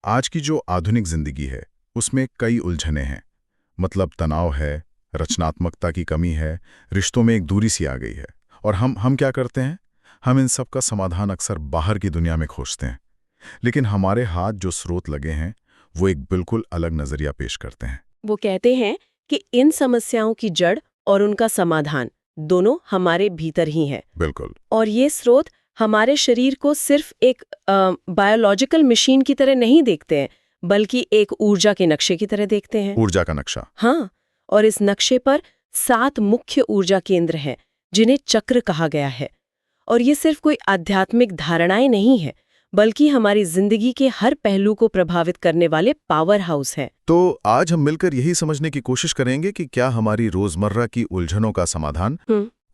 आज की जो आधुनिक जिंदगी है उसमें कई उलझने हैं। मतलब तनाव है, रचनात्मकता की कमी है, रिश्तों में एक दूरी सी आ गई है। और हम क्या करते हैं? हम इन सब का समाधान अक्सर बाहर की दुनिया में खोजते हैं। लेकिन हमारे हाथ जो स्रोत लगे हैं वो एक बिल्कुल अलग नजरिया पेश करते हैं। वो कहते हैं कि इन समस्याओं की जड़ और उनका समाधान दोनों हमारे भीतर ही है। बिल्कुल। और ये स्रोत हमारे शरीर को सिर्फ एक बायोलॉजिकल मशीन की तरह नहीं देखते हैं, बल्कि एक ऊर्जा के नक्शे की तरह देखते हैं। ऊर्जा का नक्शा। हाँ, और इस नक्शे पर 7 मुख्य ऊर्जा केंद्र हैं, जिन्हें चक्र कहा गया है। और ये सिर्फ कोई आध्यात्मिक धारणाएं नहीं है, बल्कि हमारी जिंदगी के हर पहलू को प्रभावित करने वाले पावर हाउस है। तो आज हम मिलकर यही समझने की कोशिश करेंगे कि क्या हमारी रोजमर्रा की उलझनों का समाधान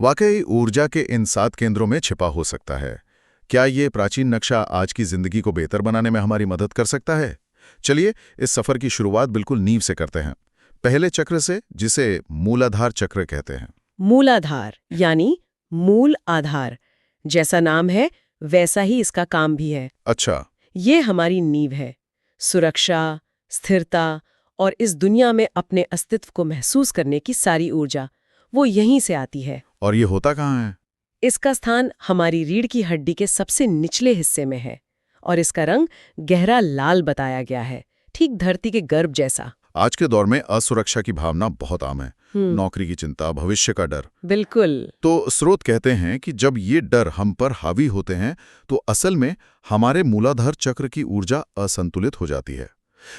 वाकई ऊर्जा के इन 7 केंद्रों में छिपा हो सकता है। क्या ये प्राचीन नक्शा आज की जिंदगी को बेहतर बनाने में हमारी मदद कर सकता है? चलिए इस सफर की शुरुआत बिल्कुल नींव से करते हैं, पहले चक्र से, जिसे मूलाधार चक्र कहते हैं। मूलाधार यानी मूल आधार, जैसा नाम है वैसा ही इसका काम भी है। अच्छा। ये हमारी नींव है। सुरक्षा, स्थिरता और इस दुनिया में अपने अस्तित्व को महसूस करने की सारी ऊर्जा वो यहीं से आती है। और ये होता कहाँ है? इसका स्थान हमारी रीढ़ की हड्डी के सबसे निचले हिस्से में है और इसका रंग गहरा लाल बताया गया है, ठीक धरती के गर्भ जैसा। आज के दौर में असुरक्षा की भावना बहुत आम है। नौकरी की चिंता, भविष्य का डर। बिल्कुल। तो स्रोत कहते हैं कि जब ये डर हम पर हावी होते हैं तो असल में हमारे मूलाधार चक्र की ऊर्जा असंतुलित हो जाती है।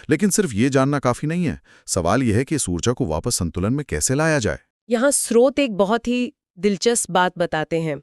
लेकिन सिर्फ ये जानना काफी नहीं है। सवाल यह है कि इस ऊर्जा को वापस संतुलन में कैसे लाया जाए। यहाँ स्रोत एक बहुत ही दिलचस्प बात बताते हैं।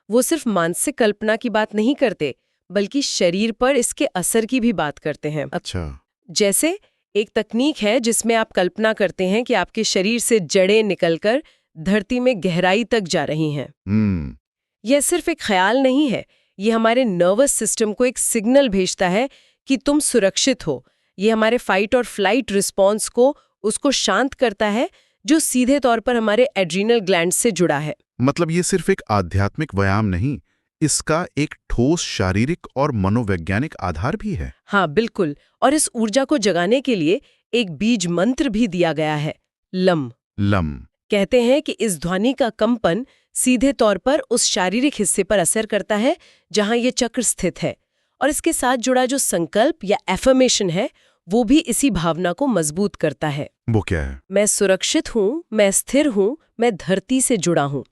वो सिर्फ मानसिक कल्पना की बात नहीं करते, बल्कि शरीर पर इसके असर की भी बात करते हैं। अच्छा। जैसे एक तकनीक है जिसमें आप कल्पना करते हैं कि आपके शरीर से जड़ें निकलकर धरती में गहराई तक जा रही हैं। यह सिर्फ एक ख्याल नहीं है, ये हमारे नर्वस सिस्टम को एक सिग्नल भेजता है कि तुम सुरक्षित हो। ये हमारे फाइट और फ्लाइट रिस्पॉन्स को उसको शांत करता है, जो सीधे तौर पर हमारे एड्रीनल ग्लैंड से जुड़ा है। मतलब ये सिर्फ एक आध्यात्मिक व्यायाम नहीं, इसका एक ठोस शारीरिक और मनोवैज्ञानिक आधार भी है। हाँ बिल्कुल। और इस ऊर्जा को जगाने के लिए एक बीज मंत्र भी दिया गया है, लम। लम। कहते हैं कि इस ध्वनि का कंपन सीधे तौर पर उस शारीरिक हिस्से पर असर करता है जहां ये चक्र स्थित है, और इसके साथ जुड़ा जो संकल्प या एफर्मेशन है वो भी इसी भावना को मजबूत करता है। वो क्या है? मैं सुरक्षित हूँ, मैं स्थिर हूँ, मैं धरती से जुड़ा हूँ।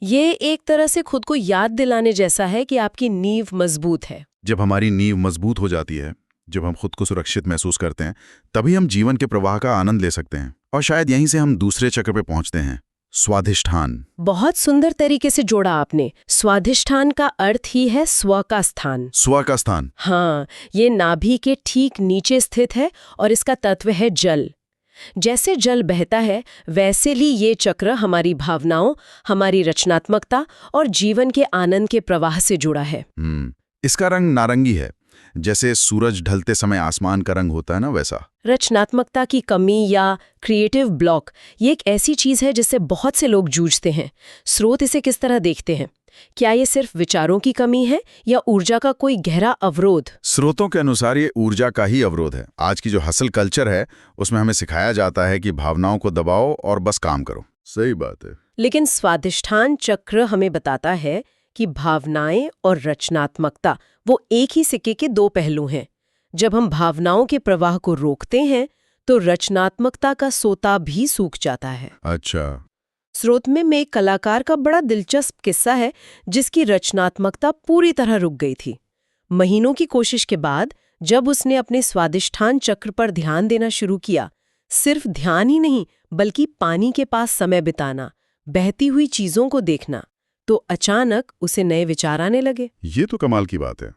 ये एक तरह से खुद को याद दिलाने जैसा है कि आपकी नींव मजबूत है। जब हमारी नींव मजबूत हो जाती है, जब हम खुद को सुरक्षित महसूस करते हैं, तभी हम जीवन के प्रवाह का आनंद ले सकते हैं। और शायद यहीं से हम दूसरे चक्र पे पहुंचते हैं, स्वाधिष्ठान। बहुत सुंदर तरीके से जोड़ा आपने। स्वाधिष्ठान का अर्थ ही है स्व का स्थान। स्व का स्थान। हाँ, ये नाभि के ठीक नीचे स्थित है और इसका तत्व है जल। जैसे जल बहता है, वैसे ही ये चक्र हमारी भावनाओं, हमारी रचनात्मकता और जीवन के आनंद के प्रवाह से जुड़ा है। इसका रंग नारंगी है, जैसे सूरज ढलते समय आसमान का रंग होता है ना, वैसा। रचनात्मकता की कमी या क्रिएटिव ब्लॉक, ये एक ऐसी चीज है जिससे बहुत से लोग जूझते हैं। स्रोत इसे किस तरह देखते हैं? क्या ये सिर्फ विचारों की कमी है या ऊर्जा का कोई गहरा अवरोध? स्रोतों के अनुसार ये ऊर्जा का ही अवरोध है। आज की जो हसल कल्चर है उसमें हमें सिखाया जाता है कि भावनाओं को दबाओ और बस काम करो। सही बात है। लेकिन स्वाधिष्ठान चक्र हमें बताता है कि भावनाएं और रचनात्मकता वो एक ही सिक्के के दो पहलू हैं। जब हम भावनाओं के प्रवाह को रोकते हैं तो रचनात्मकता का सोता भी सूख जाता है। अच्छा। स्रोत में एक कलाकार का बड़ा दिलचस्प किस्सा है जिसकी रचनात्मकता पूरी तरह रुक गई थी। महीनों की कोशिश के बाद जब उसने अपने स्वाधिष्ठान चक्र पर ध्यान देना शुरू किया, सिर्फ ध्यान ही नहीं बल्कि पानी के पास समय बिताना, बहती हुई चीजों को देखना, तो अचानक उसे नए विचार आने लगे। ये तो कमाल की बात है।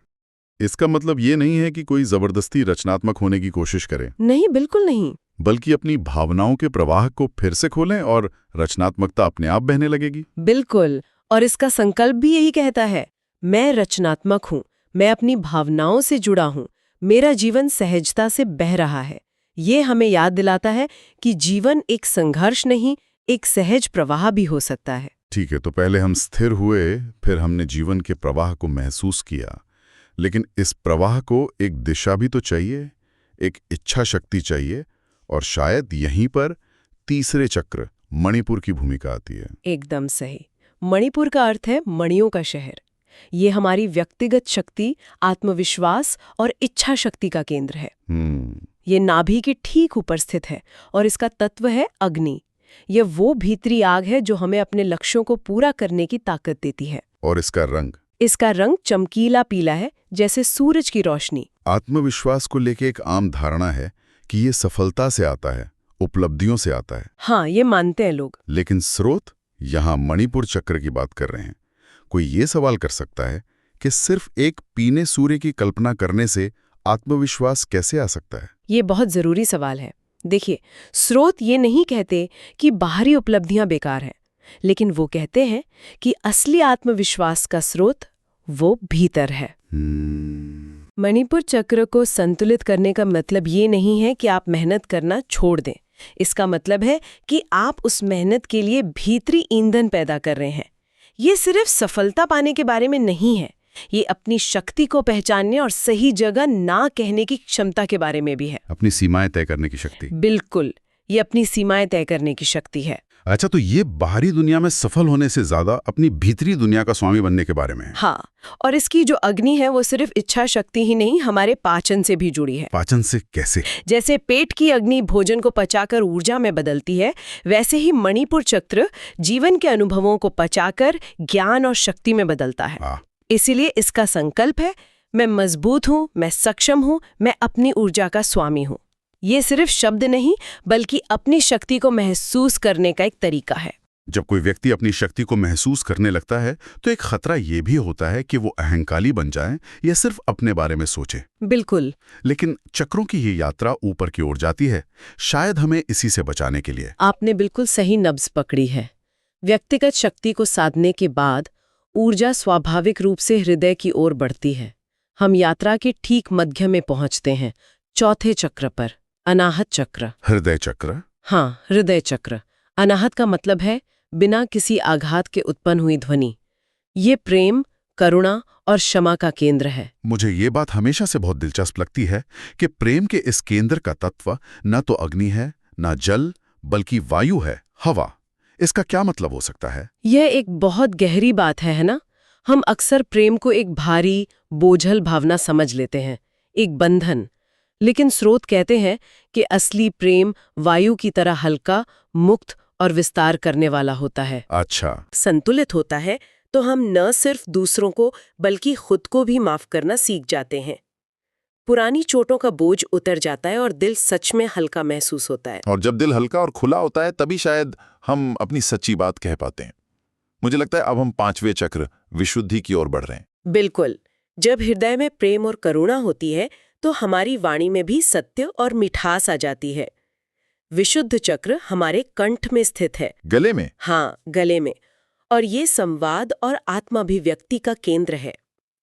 इसका मतलब ये नहीं है कि कोई जबरदस्ती रचनात्मक होने की कोशिश करे। नहीं, बिल्कुल नहीं। बल्कि अपनी भावनाओं के प्रवाह को फिर से खोलें और रचनात्मकता अपने आप बहने लगेगी। बिल्कुल। और इसका संकल्प भी यही कहता है, मैं रचनात्मक हूँ, मैं अपनी भावनाओं से जुड़ा हूँ, मेरा जीवन सहजता से बह रहा है। ये हमें याद दिलाता है कि जीवन एक संघर्ष नहीं, एक सहज प्रवाह भी हो सकता है। ठीक है, तो पहले हम स्थिर हुए, फिर हमने जीवन के प्रवाह को महसूस किया, लेकिन इस प्रवाह को एक दिशा भी तो चाहिए, एक इच्छा शक्ति चाहिए, और शायद यहीं पर तीसरे चक्र मणिपुर की भूमिका आती है। एकदम सही। मणिपुर का अर्थ है मणियों का शहर। ये हमारी व्यक्तिगत शक्ति, आत्मविश्वास और इच्छा शक्ति का केंद्र है। ये नाभि के ठीक ऊपर स्थित है और इसका तत्व है अग्नि। ये वो भीतरी आग है जो हमें अपने लक्ष्यों को पूरा करने की ताकत देती है। और इसका रंग? इसका रंग चमकीला पीला है, जैसे सूरज की रोशनी। आत्मविश्वास को लेके एक आम धारणा है कि ये सफलता से आता है, उपलब्धियों से आता है। हाँ, ये मानते हैं लोग। लेकिन स्रोत यहाँ मणिपुर चक्र की बात कर रहे हैं। कोई ये सवाल कर सकता है कि सिर्फ एक पीने सूर्य की कल्पना करने से आत्मविश्वास कैसे आ सकता है? ये बहुत जरूरी सवाल है। देखिए, स्रोत ये नहीं कहते कि बाहरी उपलब्धियां बेकार हैं, लेकिन वो कहते हैं कि असली आत्मविश्वास का स्रोत वो भीतर है। मणिपुर चक्र को संतुलित करने का मतलब ये नहीं है कि आप मेहनत करना छोड़ दें। इसका मतलब है कि आप उस मेहनत के लिए भीतरी ईंधन पैदा कर रहे हैं। ये सिर्फ सफलता पाने के बारे में नहीं है, ये अपनी शक्ति को पहचानने और सही जगह ना कहने की क्षमता के बारे में भी है। अपनी सीमाएं तय करने की शक्ति। बिल्कुल, ये अपनी सीमाएं तय करने की शक्ति है। अच्छा, तो ये बाहरी दुनिया में सफल होने से ज्यादा अपनी भीतरी दुनिया का स्वामी बनने के बारे में है। हाँ, और इसकी जो अग्नि है वो सिर्फ इच्छा शक्ति ही नहीं, हमारे पाचन से भी जुड़ी है। पाचन से कैसे? जैसे पेट की अग्नि भोजन को पचाकर ऊर्जा में बदलती है, वैसे ही मणिपुर चक्र जीवन के अनुभवों को पचाकर ज्ञान और शक्ति में बदलता है। इसीलिए इसका संकल्प है, मैं मजबूत हूँ, मैं सक्षम हूँ, मैं अपनी ऊर्जा का स्वामी हूँ। ये सिर्फ शब्द नहीं, बल्कि अपनी शक्ति को महसूस करने का एक तरीका है। जब कोई व्यक्ति अपनी शक्ति को महसूस करने लगता है तो एक खतरा ये भी होता है कि वो अहंकारी बन जाए या सिर्फ अपने बारे में सोचे। बिल्कुल। लेकिन चक्रों की ये यात्रा ऊपर की ओर जाती है, शायद हमें इसी से बचाने के लिए। आपने बिल्कुल सही नब्ज पकड़ी है। व्यक्तिगत शक्ति को साधने के बाद ऊर्जा स्वाभाविक रूप से हृदय की ओर बढ़ती है। हम यात्रा के ठीक मध्य में पहुंचते हैं, चौथे चक्र पर, अनाहत चक्र। हृदय चक्र? हाँ, हृदय चक्र। अनाहत का मतलब है बिना किसी आघात के उत्पन्न हुई ध्वनि। ये प्रेम, करुणा और क्षमा का केंद्र है। मुझे ये बात हमेशा से बहुत दिलचस्प लगती है कि प्रेम के इस केंद्र का तत्व न तो अग्नि है, न जल, बल्कि वायु है, हवा। इसका क्या मतलब हो सकता है? यह एक बहुत गहरी बात है ना? हम अक्सर प्रेम को एक भारी, बोझल भावना समझ लेते हैं, एक बंधन। लेकिन स्रोत कहते हैं कि असली प्रेम वायु की तरह हल्का, मुक्त और विस्तार करने वाला होता है। अच्छा। संतुलित होता है तो हम न सिर्फ दूसरों को बल्कि खुद को भी माफ करना सीख जाते हैं। पुरानी चोटों का बोझ उतर जाता है और दिल सच में हल्का महसूस होता है। और जब दिल हल्का और खुला होता है तभी शायद हम अपनी सच्ची बात कह पाते हैं। मुझे लगता है अब हम 5वें चक्र विशुद्धि की ओर बढ़ रहे हैं। बिल्कुल। जब हृदय में प्रेम और करुणा होती है तो हमारी वाणी में भी सत्य और मिठास आ जाती है। विशुद्ध चक्र हमारे कंठ में स्थित है। गले में? हाँ, गले में। और ये संवाद और आत्माभिव्यक्ति का केंद्र है।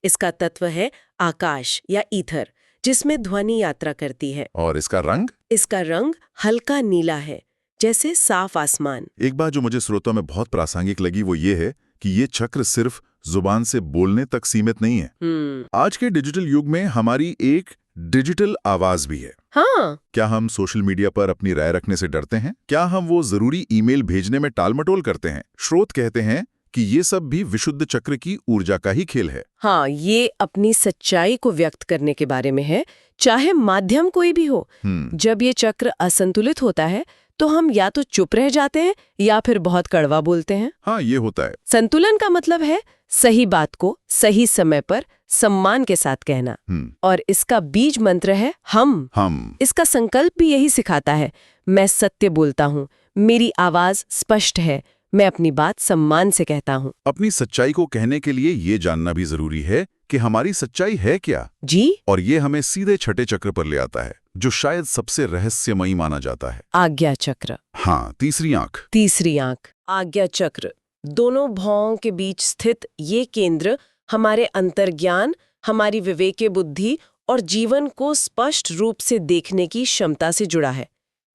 इसका तत्व है आकाश या ईथर, जिसमें ध्वनि यात्रा करती है। और इसका रंग? इसका रंग हल्का नीला है, जैसे साफ आसमान। एक बात जो मुझे श्रोताओं में बहुत प्रासंगिक लगी वो ये है कि ये चक्र सिर्फ जुबान से बोलने तक सीमित नहीं है। आज के डिजिटल युग में हमारी एक डिजिटल आवाज भी है। हाँ। क्या हम सोशल मीडिया पर अपनी राय रखने से डरते हैं? क्या हम वो जरूरी ईमेल भेजने में टालमटोल करते हैं? स्रोत कहते हैं कि ये सब भी विशुद्ध चक्र की ऊर्जा का ही खेल है। हाँ, ये अपनी सच्चाई को व्यक्त करने के बारे में है, चाहे माध्यम कोई भी हो। जब ये चक्र असंतुलित होता है तो हम या तो चुप रह जाते हैं या फिर बहुत कड़वा बोलते हैं। हाँ, ये होता है। संतुलन का मतलब है सही बात को सही समय पर सम्मान के साथ कहना। और इसका बीज मंत्र है हम। इसका संकल्प भी यही सिखाता है, मैं सत्य बोलता हूँ, मेरी आवाज स्पष्ट है, मैं अपनी बात सम्मान से कहता हूँ। अपनी सच्चाई को कहने के लिए ये जानना भी जरूरी है कि हमारी सच्चाई है क्या। जी। और ये हमें सीधे छठे चक्र पर ले आता है, जो शायद सबसे रहस्यमयी माना जाता है, आज्ञा चक्र। हाँ, तीसरी आंख। तीसरी आंख, आज्ञा चक्र। दोनों भौहों के बीच स्थित ये केंद्र हमारे अंतर्ज्ञान, हमारी विवेक बुद्धि और जीवन को स्पष्ट रूप से देखने की क्षमता से जुड़ा है।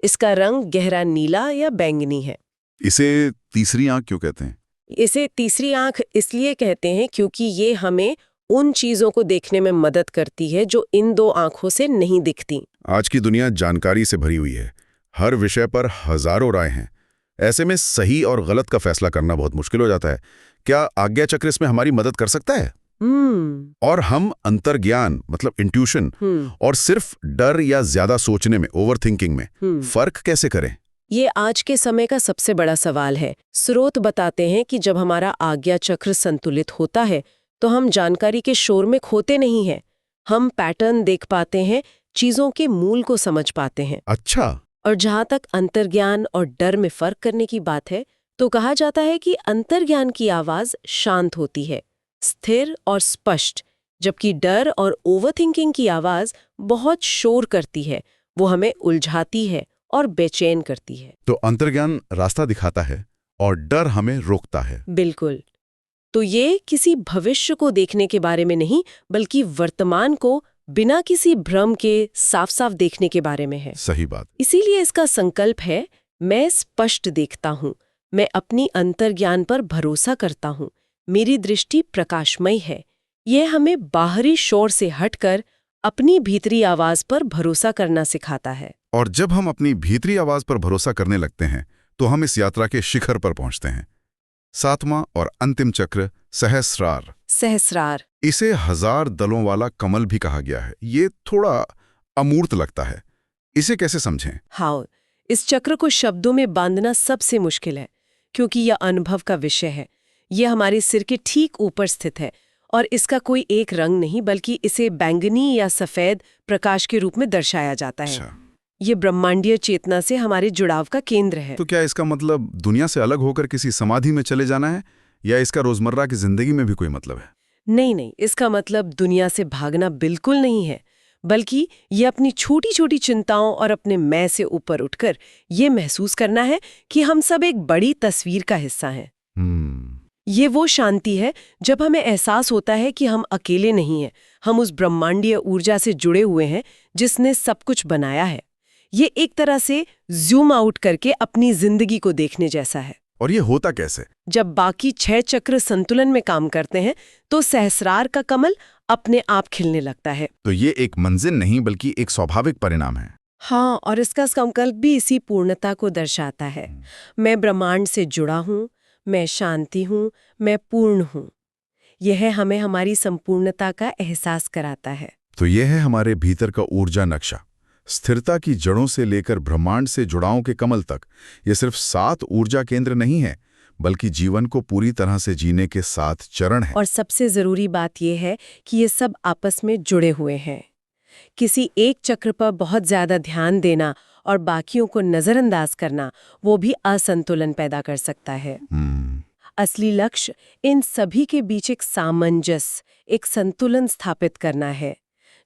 इसका रंग गहरा नीला या बैंगनी है। इसे तीसरी आंख क्यों कहते हैं? इसे तीसरी आंख इसलिए कहते हैं क्योंकि ये हमें उन चीजों को देखने में मदद करती है जो इन दो आंखों से नहीं दिखती। आज की दुनिया जानकारी से भरी हुई है। हर विषय पर हजारों राय हैं। ऐसे में सही और गलत का फैसला करना बहुत मुश्किल हो जाता है। क्या आज्ञा चक्र इसमें हमारी मदद कर सकता है? और हम अंतर्ज्ञान मतलब इंट्यूशन और सिर्फ डर या ज्यादा सोचने में, ओवरथिंकिंग में फर्क कैसे करें? ये आज के समय का सबसे बड़ा सवाल है। स्रोत बताते हैं कि जब हमारा आज्ञा चक्र संतुलित होता है तो हम जानकारी के शोर में खोते नहीं हैं। हम पैटर्न देख पाते हैं, चीजों के मूल को समझ पाते हैं। अच्छा। और जहाँ तक अंतर्ज्ञान और डर में फर्क करने की बात है, तो कहा जाता है कि अंतर्ज्ञान की आवाज शांत होती है, स्थिर और स्पष्ट, जबकि डर और ओवरथिंकिंग की आवाज बहुत शोर करती है। वो हमें उलझाती है और बेचैन करती है। तो अंतर्ज्ञान रास्ता दिखाता है और डर हमें रोकता है। बिल्कुल। तो ये किसी भविष्य को देखने के बारे में नहीं, बल्कि वर्तमान को बिना किसी भ्रम के साफ साफ देखने के बारे में है। सही बात। इसीलिए इसका संकल्प है, मैं स्पष्ट देखता हूँ, मैं अपनी अंतर्ज्ञान पर भरोसा करता हूँ, मेरी दृष्टि प्रकाशमय है। यह हमें बाहरी शोर से हटकर अपनी भीतरी आवाज पर भरोसा करना सिखाता है। और जब हम अपनी भीतरी आवाज पर भरोसा करने लगते हैं तो हम इस यात्रा के शिखर पर पहुंचते हैं। 7वां और अंतिम चक्र सहस्रार। सहस्रार, इसे 1000 दलों वाला कमल भी कहा गया है। ये थोड़ा अमूर्त लगता है, इसे कैसे समझें? हाँ, इस चक्र को शब्दों में बांधना सबसे मुश्किल है, क्योंकि यह अनुभव का विषय है। यह हमारे सिर के ठीक ऊपर स्थित है और इसका कोई एक रंग नहीं, बल्कि इसे बैंगनी या सफेद प्रकाश के रूप में दर्शाया जाता है। अच्छा। ये ब्रह्मांडीय चेतना से हमारे जुड़ाव का केंद्र है। तो क्या इसका मतलब दुनिया से अलग होकर किसी समाधि में चले जाना है, या इसका रोजमर्रा की जिंदगी में भी कोई मतलब है? नहीं नहीं, इसका मतलब दुनिया से भागना बिल्कुल नहीं है, बल्कि ये अपनी छोटी छोटी चिंताओं और अपने मैं से ऊपर उठकर ये महसूस करना है कि हम सब एक बड़ी तस्वीर का हिस्सा हैं। ये वो शांति है जब हमें एहसास होता है कि हम अकेले नहीं हैं, हम उस ब्रह्मांडीय ऊर्जा से जुड़े हुए हैं जिसने सब कुछ बनाया है। ये एक तरह से जूम आउट करके अपनी जिंदगी को देखने जैसा है। और ये होता कैसे? जब बाकी 6 चक्र संतुलन में काम करते हैं तो सहस्रार का कमल अपने आप खिलने लगता है। तो ये एक मंजिल नहीं बल्कि एक स्वाभाविक परिणाम है। हाँ, और इसका संकल्प भी इसी पूर्णता को दर्शाता है। मैं ब्रह्मांड से जुड़ा हूँ, मैं शांति हूँ, मैं पूर्ण हूँ। यह हमें हमारी संपूर्णता का एहसास कराता है। तो यह है हमारे भीतर का ऊर्जा नक्शा। स्थिरता की जड़ों से लेकर ब्रह्मांड से जुड़ाव के कमल तक ये सिर्फ 7 ऊर्जा केंद्र नहीं है, बल्कि जीवन को पूरी तरह से जीने के 7 चरण हैं। और सबसे जरूरी बात यह है कि ये सब आपस में जुड़े हुए हैं। किसी एक चक्र पर बहुत ज्यादा ध्यान देना और बाकियों को नजरअंदाज करना, वो भी असंतुलन पैदा कर सकता है। असली लक्ष्य इन सभी के बीच एक सामंजस्य, एक संतुलन स्थापित करना है।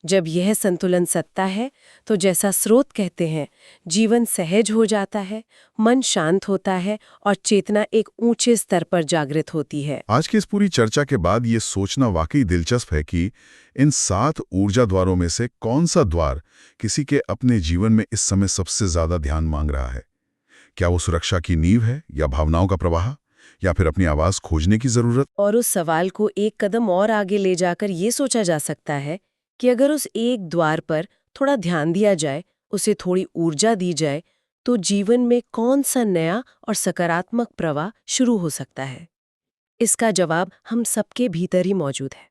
जब यह संतुलन सत्ता है तो जैसा स्रोत कहते हैं, जीवन सहज हो जाता है, मन शांत होता है और चेतना एक ऊंचे स्तर पर जागृत होती है। आज की इस पूरी चर्चा के बाद ये सोचना वाकई दिलचस्प है कि इन 7 ऊर्जा द्वारों में से कौन सा द्वार किसी के अपने जीवन में इस समय सबसे ज्यादा ध्यान मांग रहा है। क्या वो सुरक्षा की नींव है, या भावनाओं का प्रवाह, या फिर अपनी आवाज खोजने की जरूरत? और उस सवाल को एक कदम और आगे ले जाकर ये सोचा जा सकता है कि अगर उस एक द्वार पर थोड़ा ध्यान दिया जाए, उसे थोड़ी ऊर्जा दी जाए, तो जीवन में कौन सा नया और सकारात्मक प्रवाह शुरू हो सकता है। इसका जवाब हम सबके भीतर ही मौजूद है।